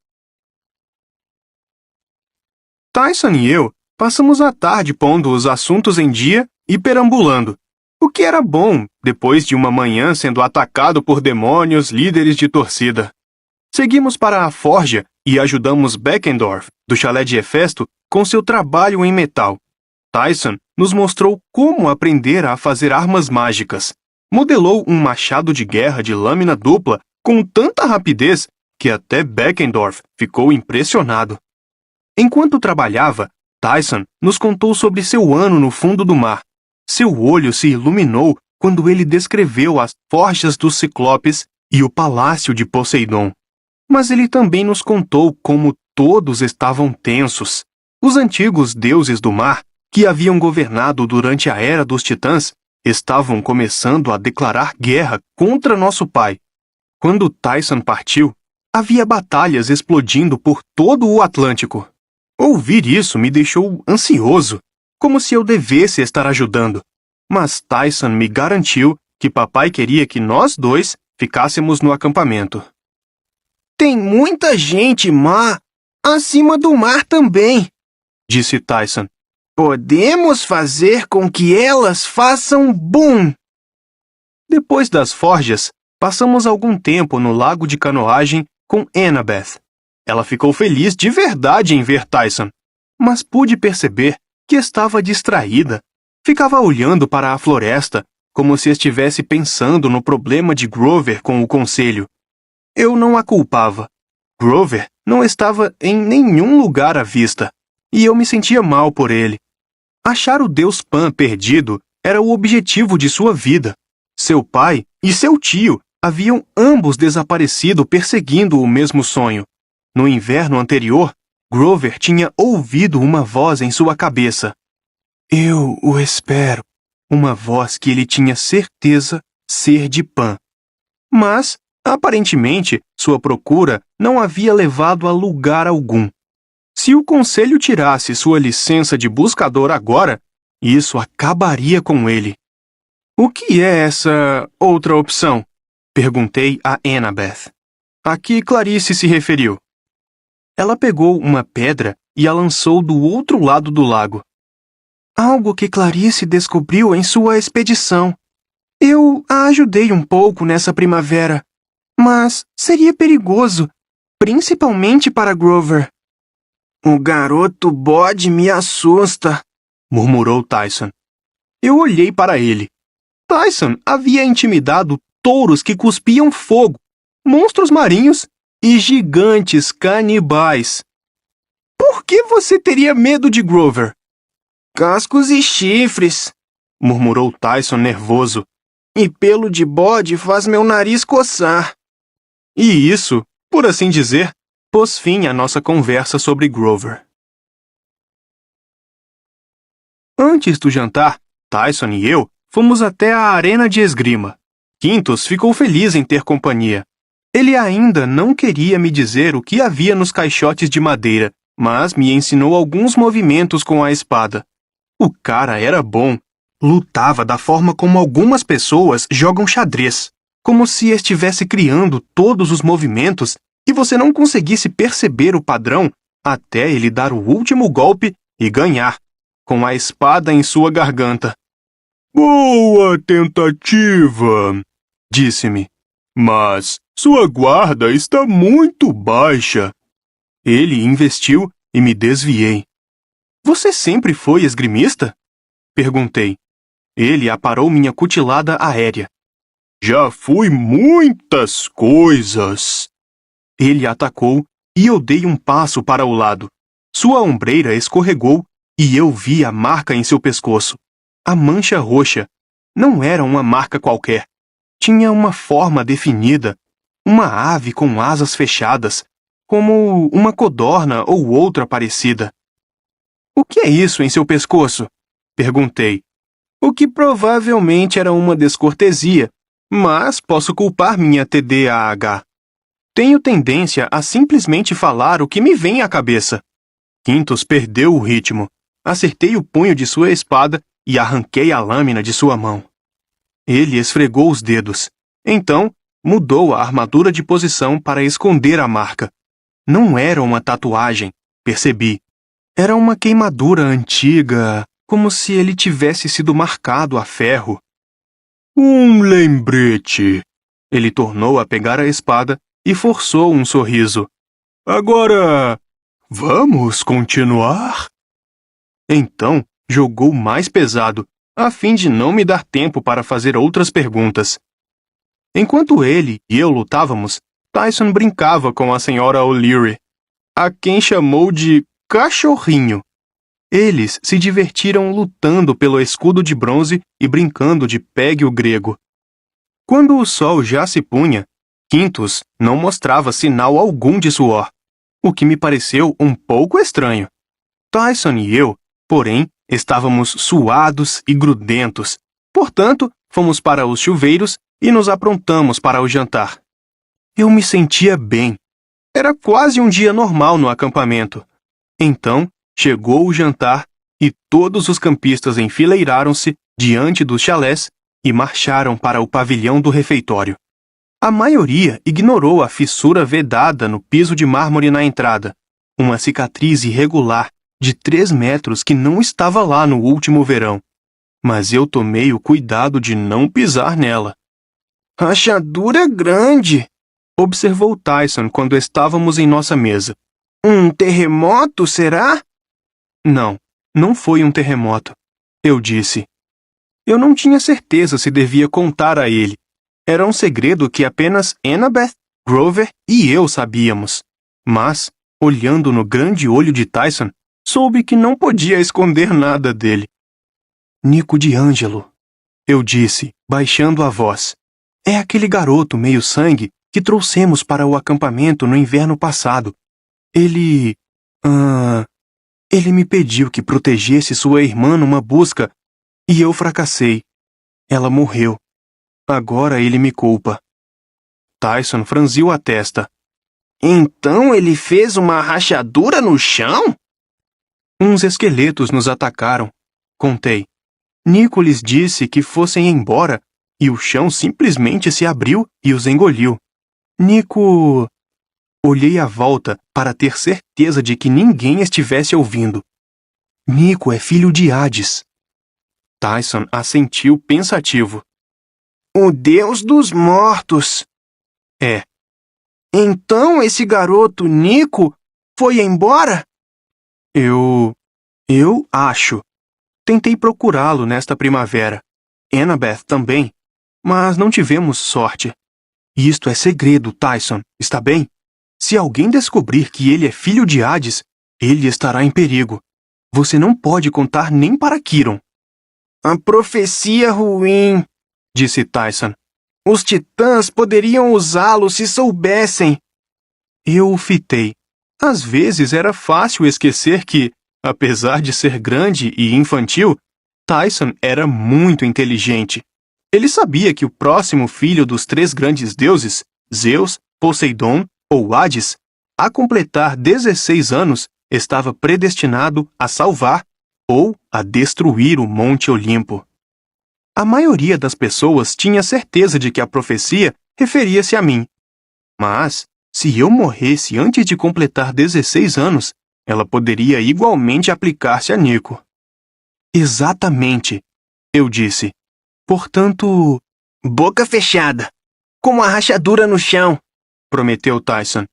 Tyson e eu passamos a tarde pondo os assuntos em dia e perambulando, o que era bom depois de uma manhã sendo atacado por demônios líderes de torcida. Seguimos para a forja e ajudamos Beckendorf, do chalé de Hefesto, com seu trabalho em metal. Tyson nos mostrou como aprender a fazer armas mágicas. Modelou um machado de guerra de lâmina dupla com tanta rapidez que até Beckendorf ficou impressionado. Enquanto trabalhava, Tyson nos contou sobre seu ano no fundo do mar. Seu olho se iluminou quando ele descreveu as forjas dos Ciclopes e o palácio de Poseidon. Mas ele também nos contou como todos estavam tensos. Os antigos deuses do mar, que haviam governado durante a Era dos Titãs, estavam começando a declarar guerra contra nosso pai. Quando Tyson partiu, havia batalhas explodindo por todo o Atlântico. Ouvir isso me deixou ansioso, como se eu devesse estar ajudando. Mas Tyson me garantiu que papai queria que nós dois ficássemos no acampamento. Tem muita gente má acima do mar também, disse Tyson. Podemos fazer com que elas façam boom. Depois das forjas, passamos algum tempo no lago de canoagem com Annabeth. Ela ficou feliz de verdade em ver Tyson, mas pude perceber que estava distraída. Ficava olhando para a floresta, como se estivesse pensando no problema de Grover com o conselho. Eu não a culpava. Grover não estava em nenhum lugar à vista, e eu me sentia mal por ele. Achar o Deus Pan perdido era o objetivo de sua vida. Seu pai e seu tio haviam ambos desaparecido perseguindo o mesmo sonho. No inverno anterior, Grover tinha ouvido uma voz em sua cabeça. Eu o espero. Uma voz que ele tinha certeza ser de Pan. Mas, aparentemente, sua procura não havia levado a lugar algum. Se o conselho tirasse sua licença de buscador agora, isso acabaria com ele. O que é essa outra opção? Perguntei a Annabeth. A que Clarice se referiu? Ela pegou uma pedra e a lançou do outro lado do lago. Algo que Clarice descobriu em sua expedição. Eu a ajudei um pouco nessa primavera, mas seria perigoso, principalmente para Grover. O garoto bode me assusta, murmurou Tyson. Eu olhei para ele. Tyson havia intimidado touros que cuspiam fogo, monstros marinhos e gigantes canibais. Por que você teria medo de Grover?
Cascos e chifres,
Murmurou Tyson nervoso.
e pelo de bode faz meu nariz coçar.
E isso, por assim dizer, pôs fim à nossa conversa sobre Grover. Antes do jantar, Tyson e eu fomos até a arena de esgrima. Quintus ficou feliz em ter companhia. Ele ainda não queria me dizer o que havia nos caixotes de madeira, mas me ensinou alguns movimentos com a espada. O cara era bom. Lutava da forma como algumas pessoas jogam xadrez, como se estivesse criando todos os movimentos e você não conseguisse perceber o padrão até ele dar o último golpe e ganhar, com a espada em sua garganta.
Boa tentativa,
Disse-me.
mas sua guarda está muito baixa.
Ele investiu e me desviei. Você sempre foi esgrimista? Perguntei. Ele aparou minha cutilada aérea.
Já fui muitas coisas.
Ele atacou e eu dei um passo para o lado. Sua ombreira escorregou e eu vi a marca em seu pescoço. A mancha roxa. Não era uma marca qualquer. Tinha uma forma definida. Uma ave com asas fechadas, como uma codorna ou outra parecida. O que é isso em seu pescoço? Perguntei. O que provavelmente era uma descortesia, mas posso culpar minha TDAH. Tenho tendência a simplesmente falar o que me vem à cabeça. Quintus perdeu o ritmo. Acertei o punho de sua espada e arranquei a lâmina de sua mão. Ele esfregou os dedos. Então, mudou a armadura de posição para esconder a marca. Não era uma tatuagem, percebi. Era uma queimadura antiga, como se ele tivesse sido marcado a ferro.
Um lembrete.
Ele tornou a pegar a espada e forçou um sorriso.
Agora, vamos continuar?
Então, jogou mais pesado, a fim de não me dar tempo para fazer outras perguntas. Enquanto ele e eu lutávamos, Tyson brincava com a senhora O'Leary, a quem chamou de cachorrinho. Eles se divertiram lutando pelo escudo de bronze e brincando de pegue o grego. Quando o sol já se punha, Quintus não mostrava sinal algum de suor, o que me pareceu um pouco estranho. Tyson e eu, porém, estávamos suados e grudentos. Portanto, fomos para os chuveiros e nos aprontamos para o jantar. Eu me sentia bem. Era quase um dia normal no acampamento. Então, chegou o jantar e todos os campistas enfileiraram-se diante dos chalés e marcharam para o pavilhão do refeitório. A maioria ignorou a fissura vedada no piso de mármore na entrada, uma cicatriz irregular de 3 metros que não estava lá no último verão. Mas eu tomei o cuidado de não pisar nela.
Rachadura grande,
Observou Tyson quando estávamos em nossa mesa.
um terremoto, será?
Não, não foi um terremoto, eu disse. Eu não tinha certeza se devia contar a ele. Era um segredo que apenas Annabeth, Grover e eu sabíamos. Mas, olhando no grande olho de Tyson, soube que não podia esconder nada dele. Nico D'Angelo, eu disse, baixando a voz. É aquele garoto meio-sangue que trouxemos para o acampamento no inverno passado. Ele me pediu que protegesse sua irmã numa busca e eu fracassei. Ela morreu. Agora ele me culpa. Tyson franziu a testa.
Então ele fez uma rachadura no chão?
Uns esqueletos nos atacaram, contei. Nico lhes disse que fossem embora e o chão simplesmente se abriu e os engoliu. Nico... Olhei à volta para ter certeza de que ninguém estivesse ouvindo. Nico é filho de Hades. Tyson assentiu pensativo.
O deus dos mortos.
É.
Então esse garoto Nico foi embora?
Eu acho. Tentei procurá-lo nesta primavera. Annabeth também, mas não tivemos sorte. Isto é segredo, Tyson, está bem? Se alguém descobrir que ele é filho de Hades, ele estará em perigo. Você não pode contar nem para Kiron. A profecia ruim, disse Tyson. Os titãs poderiam usá-lo se soubessem. Eu o fitei. Às vezes era fácil esquecer que, apesar de ser grande e infantil, Tyson era muito inteligente. Ele sabia que o próximo filho dos três grandes deuses, Zeus, Poseidon ou Hades, a completar 16 anos, estava predestinado a salvar ou a destruir o Monte Olimpo. A maioria das pessoas tinha certeza de que a profecia referia-se a mim. Mas, se eu morresse antes de completar 16 anos, ela poderia igualmente aplicar-se a Nico. Exatamente, eu disse. Portanto, boca fechada, como a rachadura no chão, prometeu Tyson.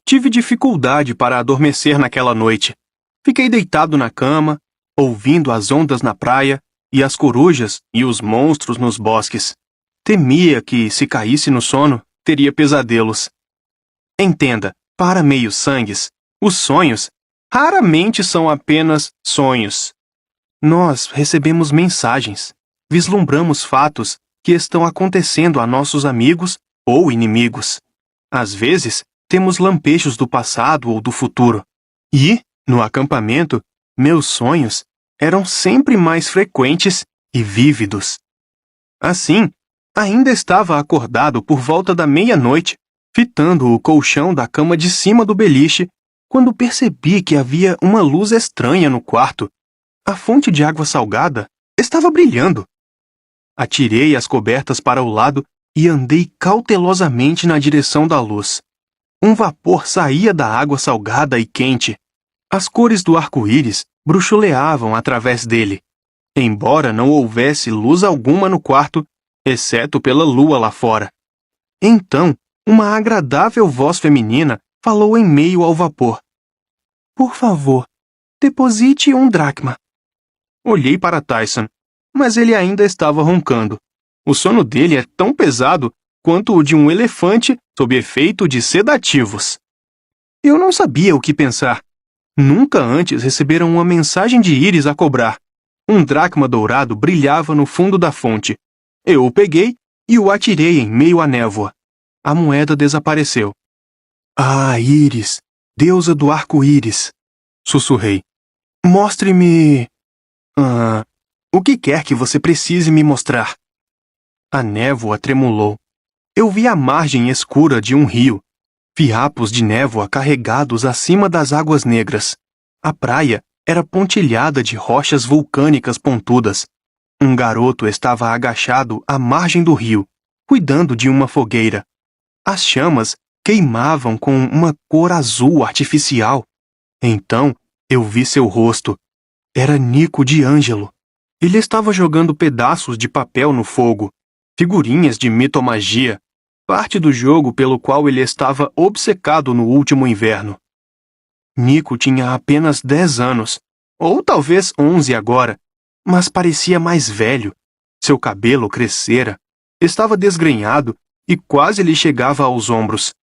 Tive dificuldade para adormecer naquela noite. Fiquei deitado na cama, ouvindo as ondas na praia e as corujas e os monstros nos bosques. Temia que, se caísse no sono, teria pesadelos. Entenda, para meio-sangues, os sonhos raramente são apenas sonhos. Nós recebemos mensagens, vislumbramos fatos que estão acontecendo a nossos amigos ou inimigos. Às vezes, temos lampejos do passado ou do futuro. E, no acampamento, meus sonhos eram sempre mais frequentes e vívidos. Assim, ainda estava acordado por volta da meia-noite, fitando o colchão da cama de cima do beliche, quando percebi que havia uma luz estranha no quarto. A fonte de água salgada estava brilhando. Atirei as cobertas para o lado e andei cautelosamente na direção da luz. Um vapor saía da água salgada e quente. As cores do arco-íris bruxuleavam através dele, embora não houvesse luz alguma no quarto, exceto pela lua lá fora. Então, uma agradável voz feminina falou em meio ao vapor. Por favor, deposite 1 dracma. Olhei para Tyson, mas ele ainda estava roncando. O sono dele é tão pesado quanto o de um elefante sob efeito de sedativos. Eu não sabia o que pensar. Nunca antes receberam uma mensagem de íris a cobrar. 1 dracma dourado brilhava no fundo da fonte. Eu o peguei e o atirei em meio à névoa. A moeda desapareceu. Ah, Íris, deusa do arco-íris, sussurrei. Mostre-me... o que quer que você precise me mostrar. A névoa tremulou. Eu vi a margem escura de um rio, fiapos de névoa carregados acima das águas negras. A praia era pontilhada de rochas vulcânicas pontudas. Um garoto estava agachado à margem do rio, cuidando de uma fogueira. As chamas queimavam com uma cor azul artificial. Então, eu vi seu rosto. Era Nico de Ângelo. Ele estava jogando pedaços de papel no fogo, figurinhas de mitomagia, parte do jogo pelo qual ele estava obcecado no último inverno. Nico tinha apenas 10 anos, ou talvez 11 agora, mas parecia mais velho. Seu cabelo crescera, estava desgrenhado e quase lhe chegava aos ombros.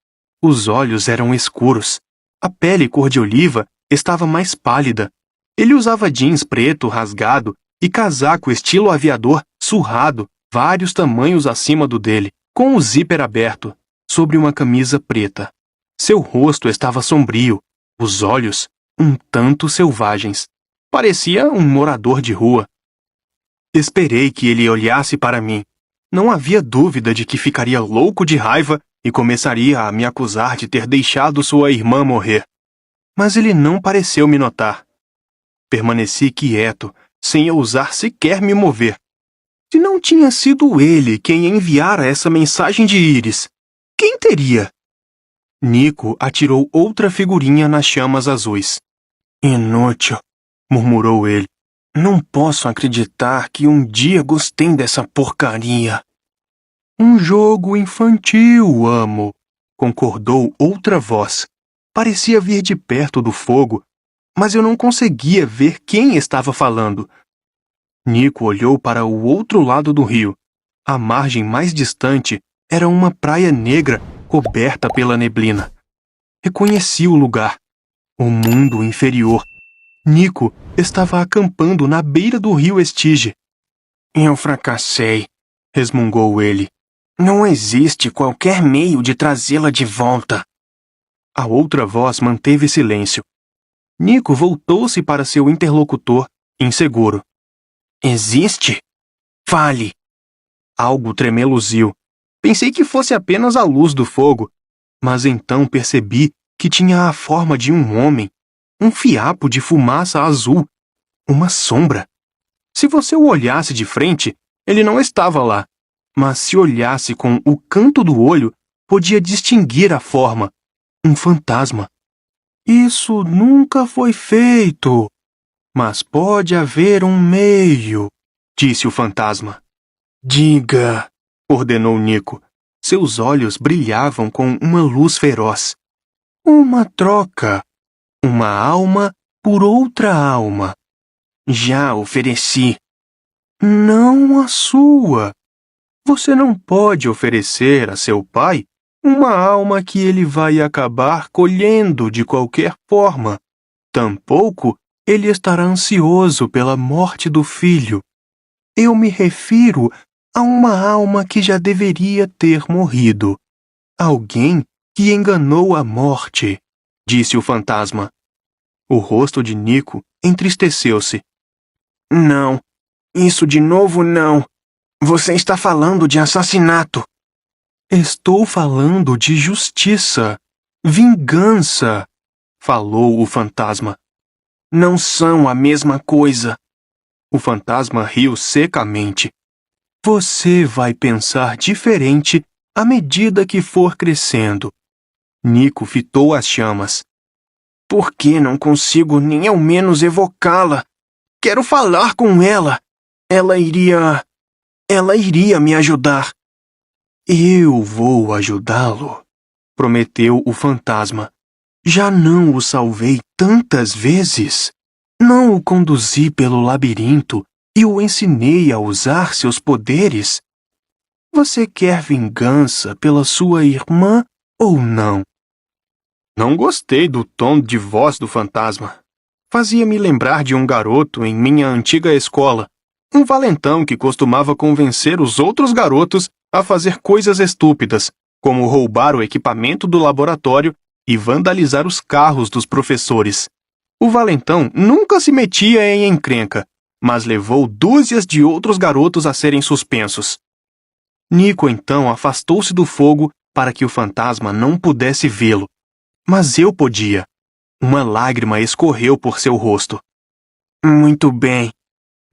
Os olhos eram escuros. A pele cor de oliva estava mais pálida. Ele usava jeans preto rasgado e casaco estilo aviador surrado, vários tamanhos acima do dele, com o zíper aberto, sobre uma camisa preta. Seu rosto estava sombrio, os olhos um tanto selvagens. Parecia um morador de rua. Esperei que ele olhasse para mim. Não havia dúvida de que ficaria louco de raiva e começaria a me acusar de ter deixado sua irmã morrer. Mas ele não pareceu me notar. Permaneci quieto, sem ousar sequer me mover. Se não tinha sido ele quem enviara essa mensagem de íris, quem teria? Nico atirou outra figurinha nas chamas azuis. Inútil, murmurou ele. Não posso acreditar que um dia gostei dessa porcaria. Um jogo infantil, amo, concordou outra voz. Parecia vir de perto do fogo, mas eu não conseguia ver quem estava falando. Nico olhou para o outro lado do rio. A margem mais distante era uma praia negra coberta pela neblina. Reconheci o lugar. O mundo inferior. Nico estava acampando na beira do rio Estige.
Eu fracassei, resmungou ele. Não existe qualquer meio de trazê-la de volta.
A outra voz manteve silêncio. Nico voltou-se para seu interlocutor, inseguro.
Existe? Fale.
Algo tremeluziu. Pensei que fosse apenas a luz do fogo, mas então percebi que tinha a forma de um homem, um fiapo de fumaça azul, uma sombra. Se você o olhasse de frente, ele não estava lá, mas se olhasse com o canto do olho, podia distinguir a forma, um fantasma. Isso nunca foi feito. Mas pode haver um meio, disse o fantasma.
Diga,
ordenou Nico. Seus olhos brilhavam com uma luz feroz.
Uma troca.
Uma alma por outra alma.
Já ofereci.
Não a sua. Você não pode oferecer a seu pai uma alma que ele vai acabar colhendo de qualquer forma. Tampouco ele estará ansioso pela morte do filho. Eu me refiro a uma alma que já deveria ter morrido. Alguém que enganou a morte, disse o fantasma. O rosto de Nico entristeceu-se.
Não, isso de novo não. Você está falando de assassinato.
Estou falando de justiça, vingança, falou o fantasma.
Não são a mesma coisa.
O fantasma riu secamente. Você vai pensar diferente à medida que for crescendo. Nico fitou as chamas.
Por que não consigo nem ao menos evocá-la? Quero falar com ela. Ela iria me ajudar.
Eu vou ajudá-lo, prometeu o fantasma. Já não o salvei tantas vezes. Não o conduzi pelo labirinto e o ensinei a usar seus poderes. Você quer vingança pela sua irmã ou não? Não gostei do tom de voz do fantasma. Fazia-me lembrar de um garoto em minha antiga escola, um valentão que costumava convencer os outros garotos a fazer coisas estúpidas, como roubar o equipamento do laboratório e vandalizar os carros dos professores. O valentão nunca se metia em encrenca, mas levou dúzias de outros garotos a serem suspensos. Nico então afastou-se do fogo para que o fantasma não pudesse vê-lo. Mas eu podia. Uma lágrima escorreu por seu rosto.
Muito bem.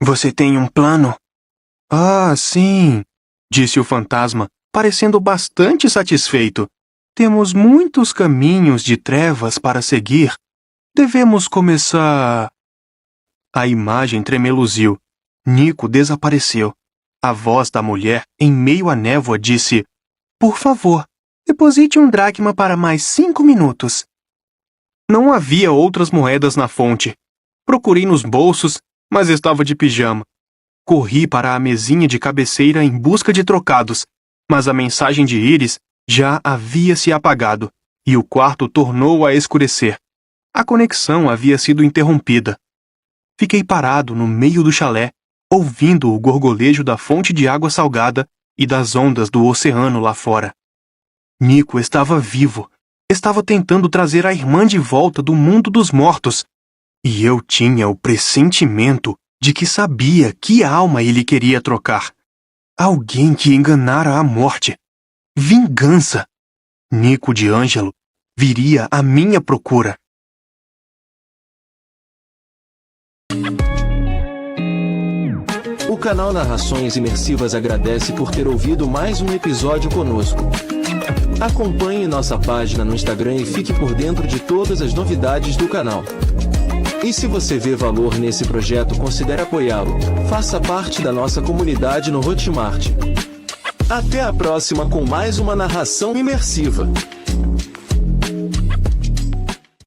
Você tem um plano?
Ah, sim, disse o fantasma, parecendo bastante satisfeito. Temos muitos caminhos de trevas para seguir. Devemos começar... A imagem tremeluziu. Nico desapareceu. A voz da mulher, em meio à névoa, disse: Por favor, deposite um dracma para mais 5 minutos. Não havia outras moedas na fonte. Procurei nos bolsos, mas estava de pijama. Corri para a mesinha de cabeceira em busca de trocados, mas a mensagem de Iris já havia se apagado, e o quarto tornou a escurecer. A conexão havia sido interrompida. Fiquei parado no meio do chalé, ouvindo o gorgolejo da fonte de água salgada e das ondas do oceano lá fora. Nico estava vivo. Estava tentando trazer a irmã de volta do mundo dos mortos. E eu tinha o pressentimento de que sabia que alma ele queria trocar. Alguém que enganara a morte. Vingança. Nico de Ângelo viria à minha procura.
O canal Narrações Imersivas agradece por ter ouvido mais um episódio conosco. Acompanhe nossa página no Instagram e fique por dentro de todas as novidades do canal. E se você vê valor nesse projeto, considere apoiá-lo. Faça parte da nossa comunidade no Hotmart. Até a próxima com mais uma narração imersiva.